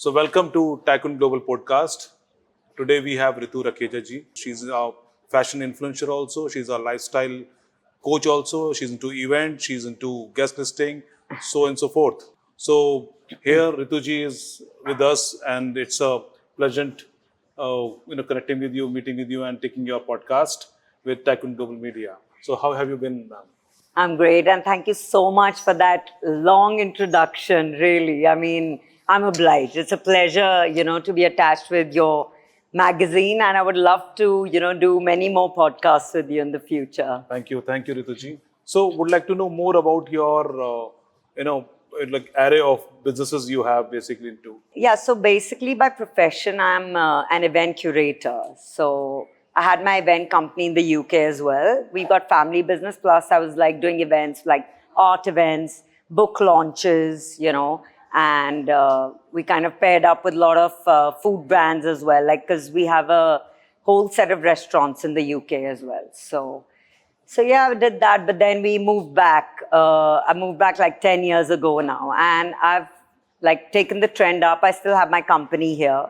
So welcome to Tycoon Global Podcast. Today we have Ritu Rakeja ji. She's a fashion influencer also. She's a lifestyle coach also. She's into event. She's into guest listing, so on and so forth. So here Ritu ji is with us, and it's a pleasant, connecting with you, meeting with you, and taking your podcast with Tycoon Global Media. So how have you been, ma'am? I'm great, and thank you so much for that long introduction, really. I mean, I'm obliged. It's a pleasure, to be attached with your magazine, and I would love to, do many more podcasts with you in the future. Thank you, Ritu ji. So, would like to know more about your, array of businesses you have basically into. Yeah, so basically by profession, I'm an event curator. So I had my event company in the UK as well. We got family business, plus I was like doing events like art events, book launches, and we kind of paired up with a lot of food brands as well, like because we have a whole set of restaurants in the UK as well. So yeah, I did that, but then we moved back. I moved back like 10 years ago now, and I've like taken the trend up. I still have my company here,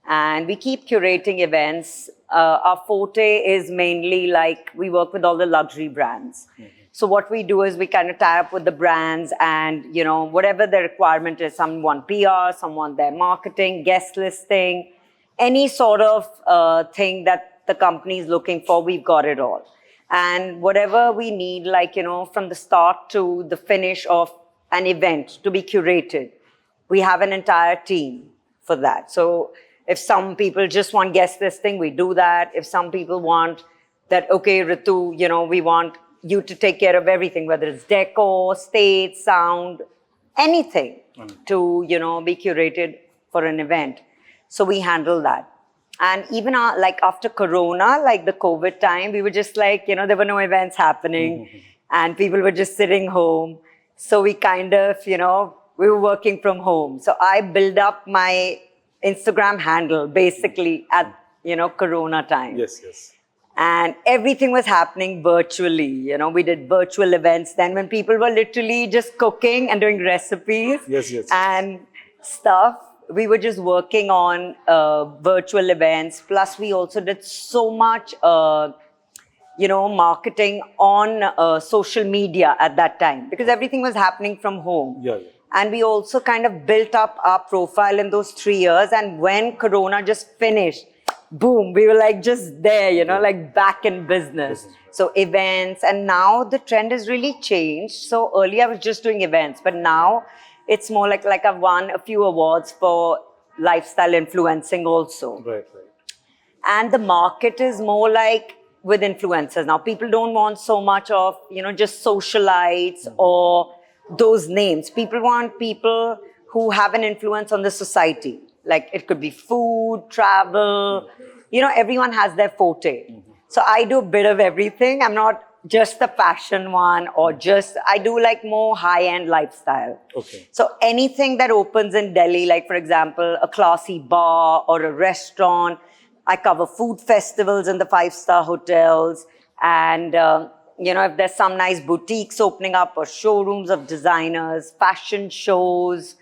and we keep curating events. Our forte is mainly like we work with all the luxury brands. So what we do is we kind of tie up with the brands, and whatever the requirement is. Some want PR, some want their marketing, guest listing, any sort of thing that the company is looking for. We've got it all. And whatever we need, like, from the start to the finish of an event to be curated, we have an entire team for that. So if some people just want guest listing, we do that. If some people want that, okay, Ritu, we want you to take care of everything, whether it's decor, stage, sound, anything to, be curated for an event. So we handle that. And even after Corona, like the COVID time, we were just like, there were no events happening and people were just sitting home. So we kind of, we were working from home. So I built up my Instagram handle basically at, Corona time. Yes. And everything was happening virtually. We did virtual events then when people were literally just cooking and doing recipes and stuff. We were just working on virtual events. Plus, we also did so much, marketing on social media at that time because everything was happening from home. Yeah. And we also kind of built up our profile in those 3 years. And when Corona just finished, boom, we were like just there, like back in business. So events, and now the trend has really changed. So earlier I was just doing events, but now it's more like I've won a few awards for lifestyle influencing also. Right. And the market is more like with influencers. Now people don't want so much of, just socialites or those names. People want people who have an influence on the society. Like it could be food, travel, everyone has their forte. So I do a bit of everything. I'm not just the fashion one or I do like more high-end lifestyle. Okay. So anything that opens in Delhi, like for example, a classy bar or a restaurant. I cover food festivals in the 5-star hotels. And, if there's some nice boutiques opening up or showrooms of designers, fashion shows,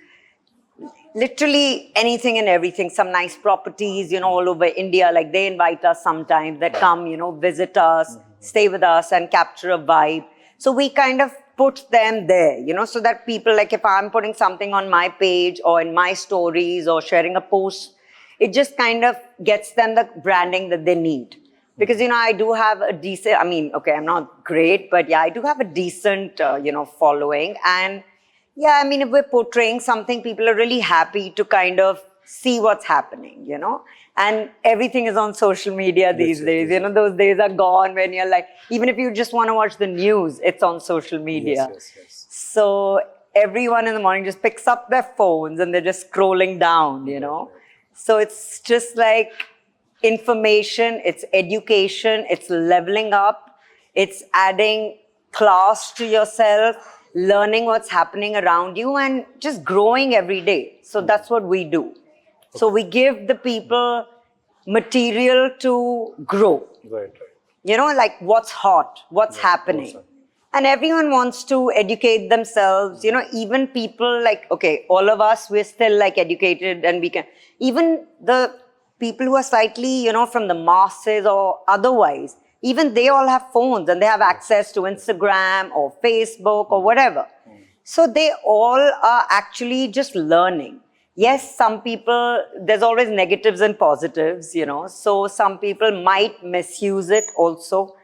literally anything and everything, some nice properties, all over India, like they invite us sometimes, they come, visit us, stay with us and capture a vibe. So we kind of put them there, so that people, like if I'm putting something on my page or in my stories or sharing a post, it just kind of gets them the branding that they need. Because, I do have a decent, I'm not great, but yeah, I do have a decent, following. And yeah, if we're portraying something, people are really happy to kind of see what's happening, and everything is on social media these days. Those days are gone when you're like, even if you just want to watch the news, it's on social media. Yes. So everyone in the morning just picks up their phones and they're just scrolling down, So it's just like information, it's education, it's leveling up, it's adding class to yourself, learning what's happening around you and just growing every day. So that's what we do. So we give the people material to grow. Right. Like what's hot, what's happening. Awesome. And everyone wants to educate themselves. You know, even people like, okay, all of us, we're still like educated and we can, even the people who are slightly, you know, from the masses or otherwise, even they all have phones and they have access to Instagram or Facebook or whatever. So they all are actually just learning. Yes, some people, there's always negatives and positives, you know, so some people might misuse it also.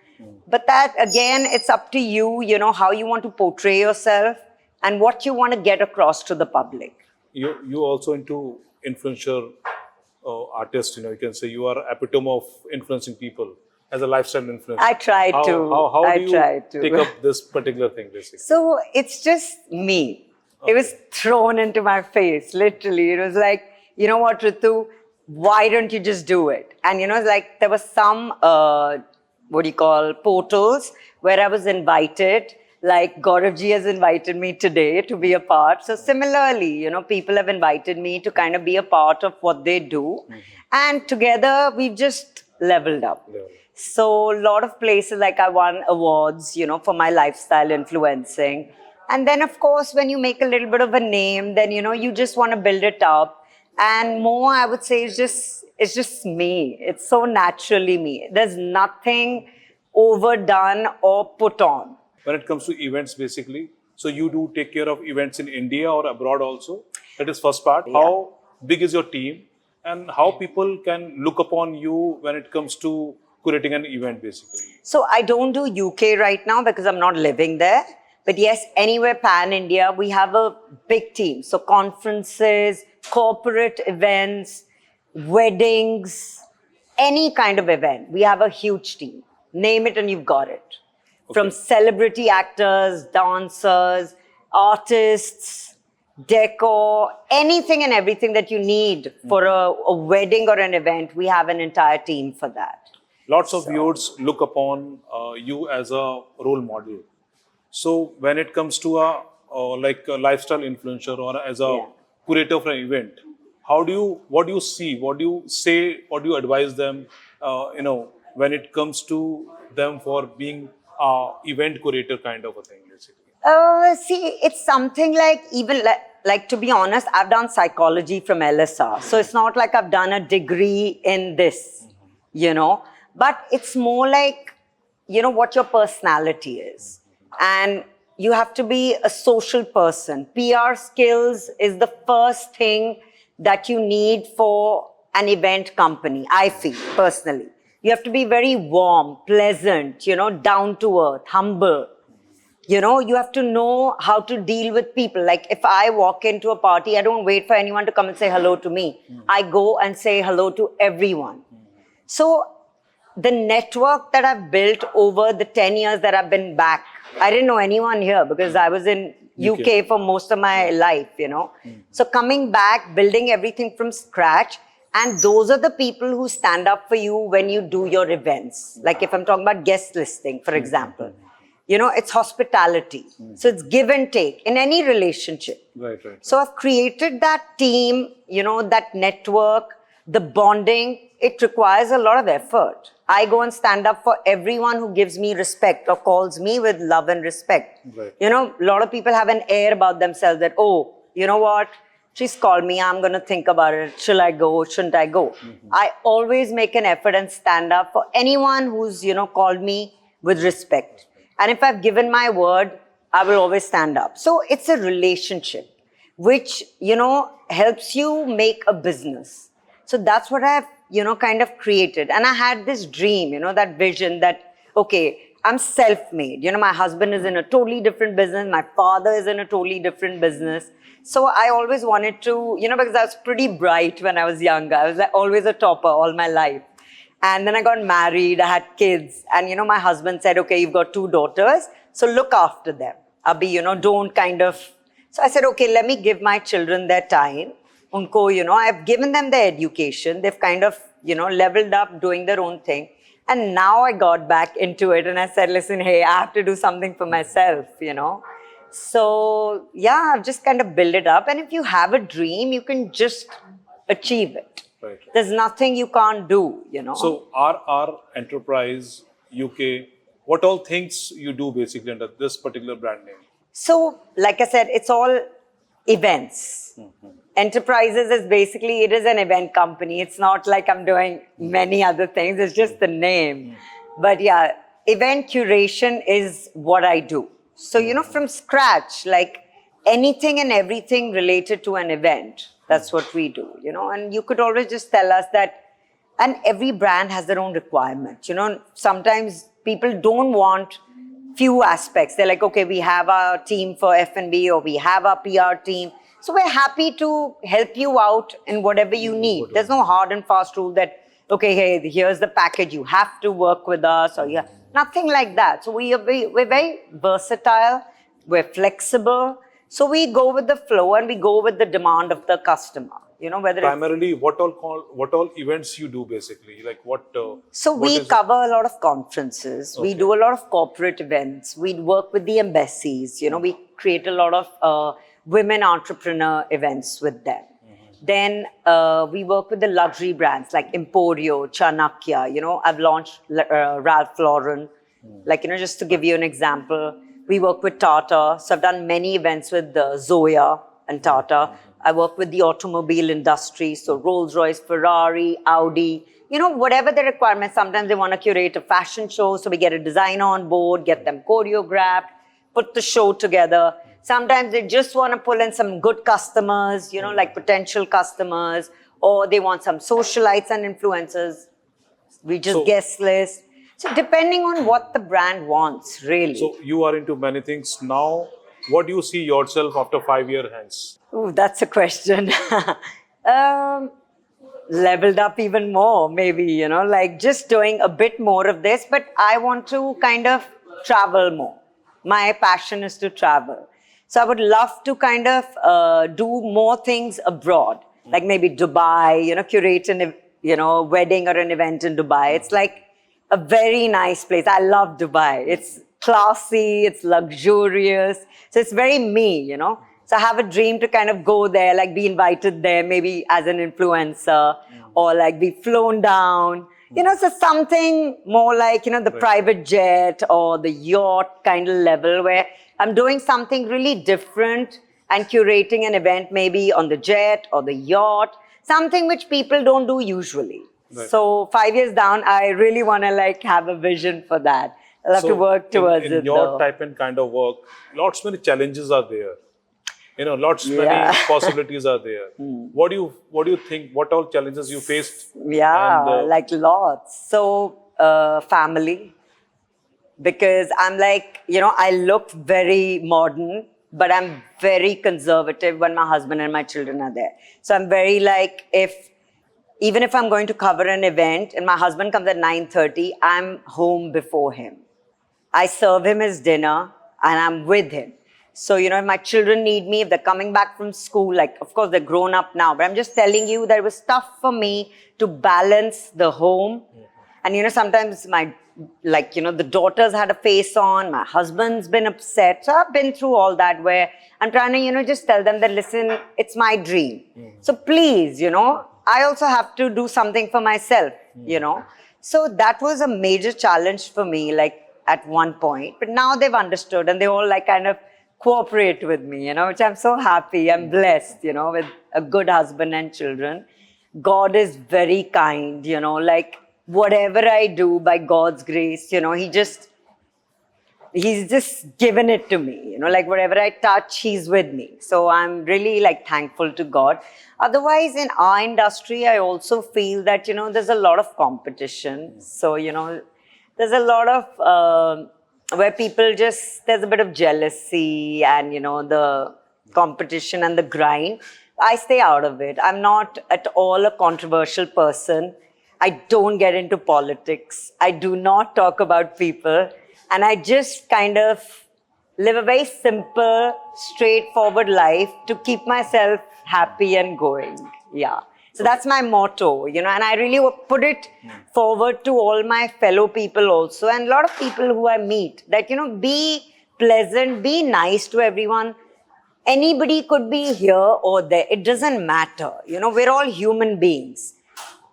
But that, again, it's up to you, you know, how you want to portray yourself and what you want to get across to the public. You also into influencer artist, you know, you can say you are epitome of influencing people as a lifestyle influencer. I tried how, to. How I do you tried to. take up this particular thing, basically? So it's just me. It was thrown into my face, literally. It was like, you know what, Ritu, why don't you just do it? And, you know, like there was some, what do you call, portals where I was invited. Like Gauravji has invited me today to be a part. So similarly, you know, people have invited me to kind of be a part of what they do. And together we've just leveled up. So a lot of places, like I won awards, you know, for my lifestyle influencing. And then, of course, when you make a little bit of a name, then, you know, you just want to build it up. And more, I would say, it's just me. It's so naturally me. There's nothing overdone or put on. When it comes to events, basically, so you do take care of events in India or abroad also. That is first part. Yeah. How big is your team and how people can look upon you when it comes to curating an event, basically? So I don't do UK right now because I'm not living there. But yes, anywhere pan-India, we have a big team. So conferences, corporate events, weddings, any kind of event, we have a huge team. Name it and you've got it. From celebrity actors, dancers, artists, decor, anything and everything that you need for a wedding or an event, we have an entire team for that. Lots of viewers look upon you as a role model. So when it comes to like a lifestyle influencer or as a curator for an event, what do you see, what do you say, what do you advise them, you know, when it comes to them for being event curator kind of a thing, basically? See, it's something like, even like to be honest, I've done psychology from LSR. So it's not like I've done a degree in this, you know, but it's more like, you know, what your personality is. And you have to be a social person. PR skills is the first thing that you need for an event company, I feel, personally. You have to be very warm, pleasant, you know, down to earth, humble. You know, you have to know how to deal with people. Like if I walk into a party, I don't wait for anyone to come and say hello to me. I go and say hello to everyone. So the network that I've built over the 10 years that I've been back, I didn't know anyone here because I was in UK for most of my life, you know. So coming back, building everything from scratch, and those are the people who stand up for you when you do your events. Like if I'm talking about guest listing, for example, you know, it's hospitality. So it's give and take in any relationship. Right. So I've created that team, you know, that network, the bonding. It requires a lot of effort. I go and stand up for everyone who gives me respect or calls me with love and respect. Right. You know, a lot of people have an air about themselves that, oh, you know what? She's called me. I'm going to think about it. Shall I go? Shouldn't I go? I always make an effort and stand up for anyone who's, you know, called me with respect. And if I've given my word, I will always stand up. So it's a relationship which, you know, helps you make a business. So that's what I've, you know, kind of created. And I had this dream, you know, that vision that, okay, I'm self-made. You know, my husband is in a totally different business. My father is in a totally different business. So I always wanted to, you know, because I was pretty bright when I was younger. I was like always a topper all my life. And then I got married, I had kids. And, you know, my husband said, okay, you've got 2 daughters, so look after them. Abhi, you know, don't kind of... So I said, okay, let me give my children their time. Unko, you know, I've given them their education. They've kind of, you know, leveled up doing their own thing. And now I got back into it and I said, listen, hey, I have to do something for myself, you know. So, yeah, I've just kind of built it up. And if you have a dream, you can just achieve it. Right. There's nothing you can't do, you know. So our enterprise UK What all things you do basically under this particular brand name? So, like I said, it's all events. Enterprises is basically, it is an event company. It's not like I'm doing many other things. It's just the name. But yeah, event curation is what I do. So, from scratch, like anything and everything related to an event, that's what we do, and you could always just tell us that, and every brand has their own requirement. Sometimes people don't want few aspects. They're like, okay, we have our team for F&B or we have our PR team. So we're happy to help you out in whatever you need. There's no hard and fast rule that, okay, hey, here's the package, you have to work with us, or nothing like that. So we're very versatile, we're flexible. So we go with the flow and we go with the demand of the customer. Whether Primarily, what all events you do basically? Like what? So what we is cover a lot of conferences. We Okay. do a lot of corporate events. We work with the embassies. We create a lot of women entrepreneur events with them. Then we work with the luxury brands like Emporio, Chanakya. I've launched Ralph Lauren. Just to give you an example, we work with Tata. So I've done many events with Zoya and Tata. I work with the automobile industry, so Rolls-Royce, Ferrari, Audi, whatever the requirements. Sometimes they want to curate a fashion show, so we get a designer on board, get them choreographed, put the show together. Sometimes they just want to pull in some good customers, like potential customers, or they want some socialites and influencers. We just So- guest list. So depending on what the brand wants, really. So you are into many things now. What do you see yourself after 5 years hence? Ooh, that's a question. Leveled up even more, maybe, like just doing a bit more of this, but I want to kind of travel more. My passion is to travel. So I would love to kind of do more things abroad, like maybe Dubai, curate an, wedding or an event in Dubai. It's like a very nice place. I love Dubai. It's classy, it's luxurious. So it's very me. So I have a dream to kind of go there, like be invited there, maybe as an influencer, or like be flown down. So something more like, the private jet or the yacht kind of level where I'm doing something really different and curating an event maybe on the jet or the yacht, something which people don't do usually. Right. So 5 years down, I really want to like have a vision for that. I'll have to work towards in it. your though. type and kind of work, lots many challenges are there. Lots Yeah. many possibilities are there. What do you think? What all challenges you faced? Yeah, And, like lots. So, family, because I'm like, I look very modern, but I'm very conservative when my husband and my children are there. So I'm very like, even if I'm going to cover an event and my husband comes at 9:30, I'm home before him. I serve him his dinner and I'm with him. So, if my children need me, if they're coming back from school, like, of course, they're grown up now, but I'm just telling you that it was tough for me to balance the home. And, sometimes the daughters had a face on, my husband's been upset. So I've been through all that where I'm trying to, just tell them that, listen, it's my dream. So please, I also have to do something for myself, So that was a major challenge for me, like at one point. But now they've understood and they all like kind of cooperate with me, which I'm so happy. I'm blessed, with a good husband and children. God is very kind, like whatever I do by God's grace, He's just given it to me, like whatever I touch, He's with me. So I'm really like thankful to God. Otherwise, in our industry, I also feel that, there's a lot of competition. So, there's a lot of, where people there's a bit of jealousy and, the competition and the grind. I stay out of it. I'm not at all a controversial person. I don't get into politics. I do not talk about people. And I just kind of live a very simple, straightforward life to keep myself happy and going. Yeah. So that's my motto, and I really put it forward to all my fellow people also, and a lot of people who I meet, that, be pleasant, be nice to everyone. Anybody could be here or there. It doesn't matter. We're all human beings.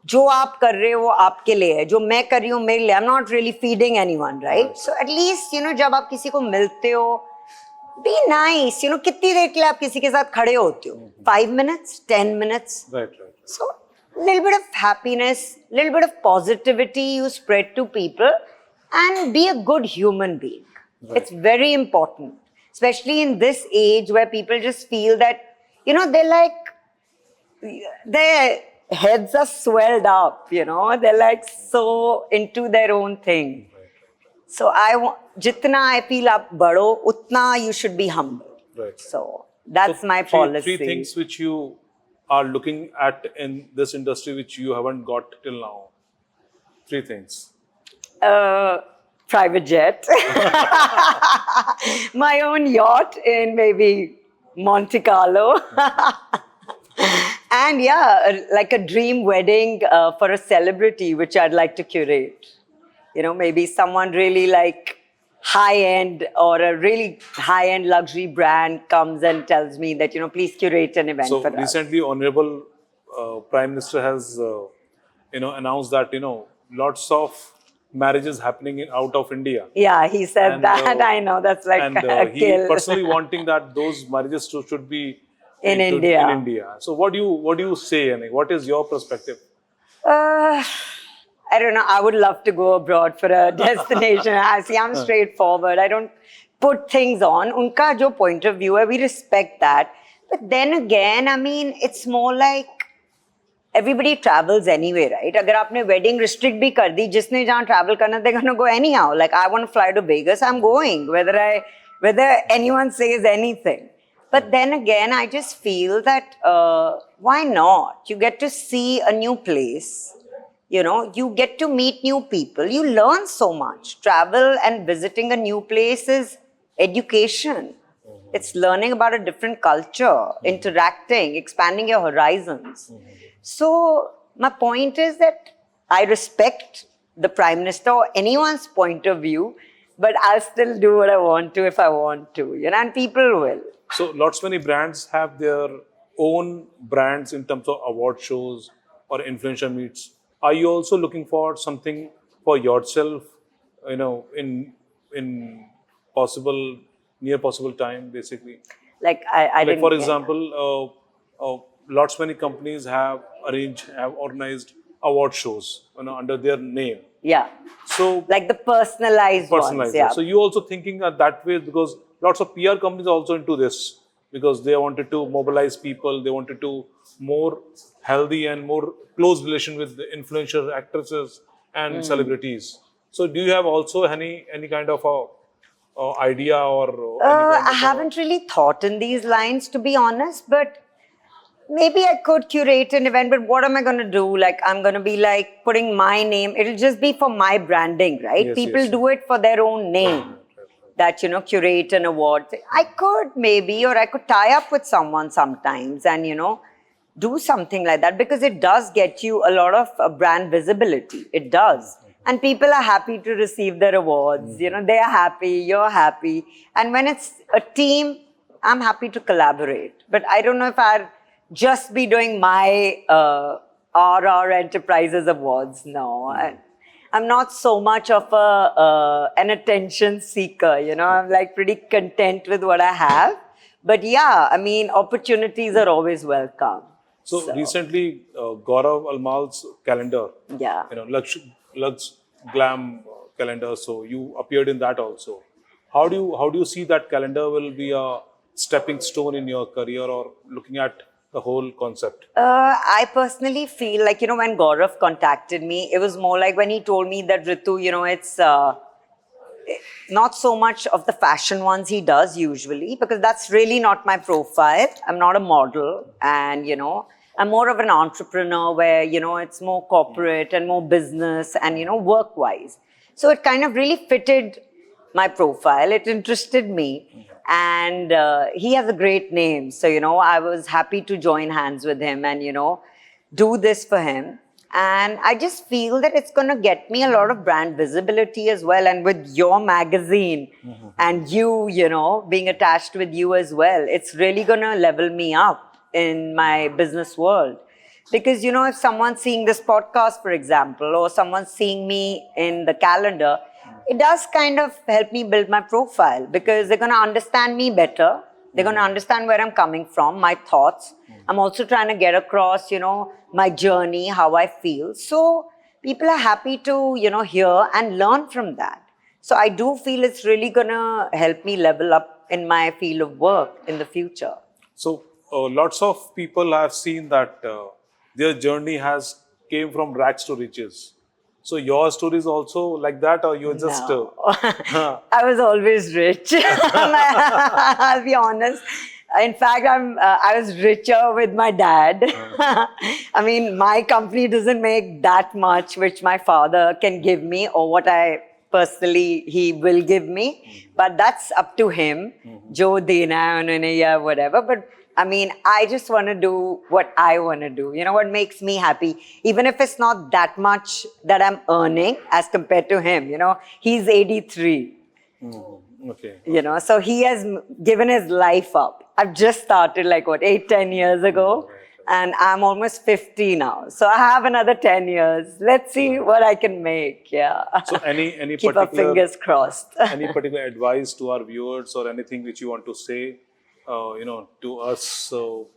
जो आप कर रहे हो वो आपके लिए है, जो मैं कर रही हूँ मेरे लिए. I'm not really feeding anyone, right? So at least जब आप किसी को मिलते हो, be nice. कितनी देर के लिए आप किसी के साथ खड़े होते हो? 5 minutes, 10 minutes. Right, right. So little bit of happiness, little bit of positivity you spread to people, and be a good human being. Right. It's very important, especially in this age where people just feel that they're like, their heads are swelled up, they're like so into their own thing. So jitna I feel up bado, utna you should be humble. Right. So that's So my policy. Three things which you are looking at in this industry which you haven't got till now. 3 things. Private jet, my own yacht in maybe Monte Carlo, and like a dream wedding for a celebrity which I'd like to curate. Maybe someone really like high-end or a really high-end luxury brand comes and tells me that, please curate an event So for us. recently, Honorable Prime Minister has, announced that, lots of marriages happening out of India. Yeah, he said And, that. I know, that's like And a he kill. personally wanting that those marriages should be In India. In India. So what do you say? And what is your perspective? I don't know. I would love to go abroad for a destination. I'm straightforward. I don't put things on. Unka jo point of view hai, we respect that. But then again, I mean, it's more like everybody travels anyway, right? Agar aapne wedding restrict bhi kar di, jisne jahan travel karna, they're gonna go anyhow. Like I want to fly to Vegas, I'm going, whether anyone says anything. But then again, I just feel that why not? You get to see a new place. You get to meet new people. You learn so much. Travel and visiting a new place is education. It's learning about a different culture, interacting, expanding your horizons. So my point is that I respect the Prime Minister or anyone's point of view, but I'll still do what I want to if I want to, and people will. So lots many brands have their own brands in terms of award shows or influencer meets. Are you also looking for something for yourself, in near possible time, basically? Like I Like didn't for get- example, lots many companies have organized award shows, under their name. Yeah. So Like the personalized ones. personalized. Yeah. So you also thinking that way, because lots of PR companies are also into this, because they wanted to mobilize people, they wanted to more healthy and more close relation with the influencer actresses and celebrities. So do you have also any kind of a idea or any kind I of haven't really thought in these lines, to be honest, but maybe I could curate an event, but what am I going to do? Like, I'm going to be like putting my name. It'll just be for my branding, right? Yes, People yes. do it for their own name. That, curate an award. I could maybe, or I could tie up with someone sometimes and, do something like that, because it does get you a lot of brand visibility. It does. And people are happy to receive their awards. They are happy, you're happy. And when it's a team, I'm happy to collaborate. But I don't know if I'd just be doing my RR Enterprises Awards. No. I'm not so much of an attention seeker, I'm like pretty content with what I have. But yeah, I mean, opportunities are always welcome. So recently, Gaurav Almal's calendar, Yeah. Lux Glam calendar. So you appeared in that also. How do you see that calendar will be a stepping stone in your career, or looking at the whole concept? I personally feel like, when Gaurav contacted me, it was more like when he told me that, Ritu, it's not so much of the fashion ones he does usually, because that's really not my profile. I'm not a model, and, I'm more of an entrepreneur where, it's more corporate and more business and, work-wise. So it kind of really fitted my profile. It interested me. And he has a great name. So, I was happy to join hands with him and, do this for him. And I just feel that it's going to get me a lot of brand visibility as well. And with your magazine and you, being attached with you as well, it's really going to level me up in my business world. Because, you know, if someone's seeing this podcast, for example, or someone's seeing me in the calendar, it does kind of help me build my profile because they're going to understand me better. They're going to understand where I'm coming from, my thoughts. I'm also trying to get across, you know, my journey, how I feel. So people are happy to, you know, hear and learn from that. So I do feel it's really going to help me level up in my field of work in the future. So lots of people have seen that their journey has came from rags to riches. So your story is also like that, or you're just No. I was always rich. I'll be honest. In fact, I was richer with my dad. I mean, my company doesn't make that much, which my father can give me, or what I personally he will give me. But that's up to him. Jo dena hai unhone ya whatever. But I mean, I just want to do what I want to do. You know, what makes me happy. Even if it's not that much that I'm earning as compared to him. You know, he's 83. okay. You know, so he has given his life up. I've just started like what, 8-10 years ago. And I'm almost 50 now. So I have another 10 years. Let's see what I can make. Yeah. So any Keep our particular fingers crossed. any particular advice to our viewers or anything which you want to say, you know, to us? So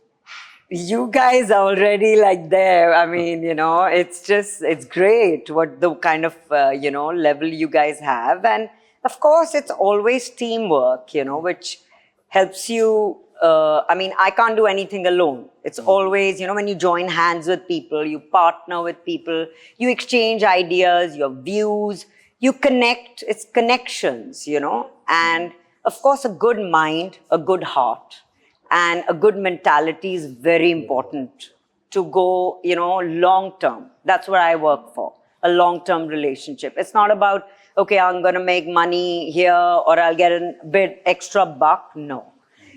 You guys are already like there. I mean, you know, it's great what the kind of, you know, level you guys have. And of course, it's always teamwork, you know, which helps you. I mean, I can't do anything alone. It's always, you know, when you join hands with people, you partner with people, you exchange ideas, your views, you connect. It's connections, you know, and of course, a good mind, a good heart, and a good mentality is very important to go, you know, long term. That's what I work for, a long-term relationship. It's not about, okay, I'm going to make money here or I'll get a bit extra buck. No.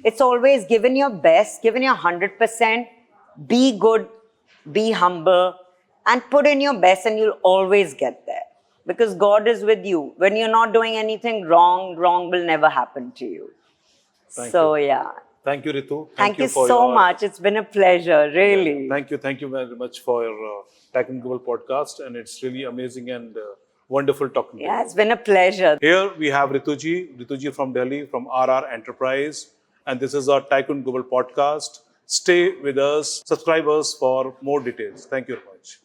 It's always given your best, given your 100%, be good, be humble, and put in your best and you'll always get there. Because God is with you. When you're not doing anything wrong, wrong will never happen to you. Thank So, you. yeah. Thank you, Ritu. Thank you for so your- much. It's been a pleasure, really. Thank you very much for your Tech and Global podcast, and it's really amazing and wonderful talking to you. Yeah, it's been a pleasure. Here we have Rituji from Delhi, from RR Enterprise, and this is our Tycoon Global podcast. Stay with us, subscribe us for more details. Thank you very much.